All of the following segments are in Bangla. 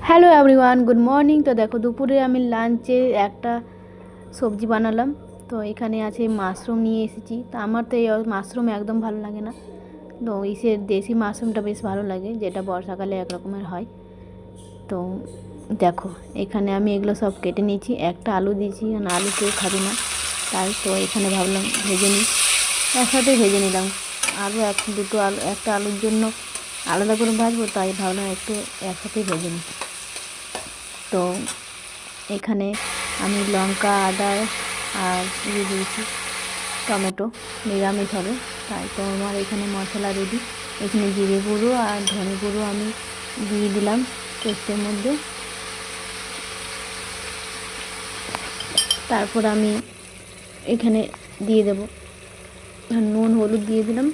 Hello everyone, good morning. তো দেখো দুপুরে আমি লাঞ্চে একটা সবজি বানালাম। তো এখানে আছে মাশরুম নিয়ে এসেছি। তো আমার তো এই মাশরুম একদম ভালো লাগে না। তো ইসের দেশি মাশরুমটা বেশ ভালো লাগে, যেটা বর্ষাকালে এক রকমের হয়। তো দেখো এখানে আমি এগুলো সব কেটে নিয়েছি। একটা আলু দিয়েছি, কারণ আলু কেউ খাবে না, তাই তো এখানে ভাবলাম ভেজে নিই, একসাথে ভেজে নিলাম। আলু দুটো আলু, একটা আলুর জন্য আলাদা করে ভাজবো, তাই ভাবলাম একটু একসাথে ভেজে নিই। তো এখানে আমি লঙ্কা, আদা আর দিয়েছি টমেটো, নিরামিষ হবে তাই। তো আমার এখানে মশলা রেডি। এখানে জিরে গুঁড়ো আর ধনে গুঁড়ো আমি দিয়ে দিলাম পেস্টের মধ্যে। তারপর আমি এখানে দিয়ে দেব নুন, হলুদ দিয়ে দিলাম।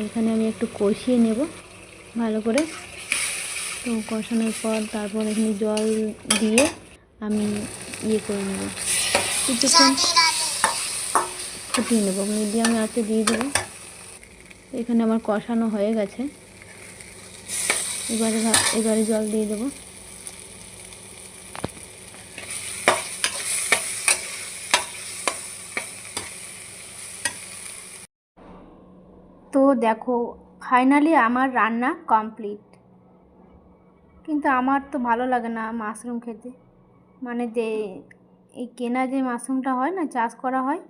এখানে আমি একটু কষিয়ে নেব ভালো করে। তো কষানোর পর তারপর এখানে জল দিয়ে আমি করে নেব, কিছুক্ষণ ফুটিয়ে নেব, মিডিয়ামে আঁচে দিয়ে দেবো। এখানে আমার কষানো হয়ে গেছে। এবারে জল দিয়ে দেবো। তো দেখো ফাইনালি আমার রান্না কমপ্লিট। কিন্তু আমার তো ভালো লাগে না মাশরুম খেতে, মানে যে এই কেনা যে মাশরুমটা হয় না, চাষ করা হয়,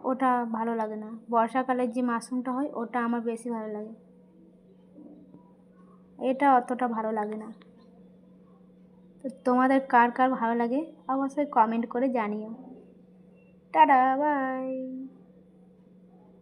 ওটা ভালো লাগে না। বর্ষাকালের যে মাশরুমটা হয় ওটা আমার বেশি ভালো লাগে, এটা অতটা ভালো লাগে না। তো তোমাদের কার কার ভালো লাগে অবশ্যই কমেন্ট করে জানিও। Ta-ta, by.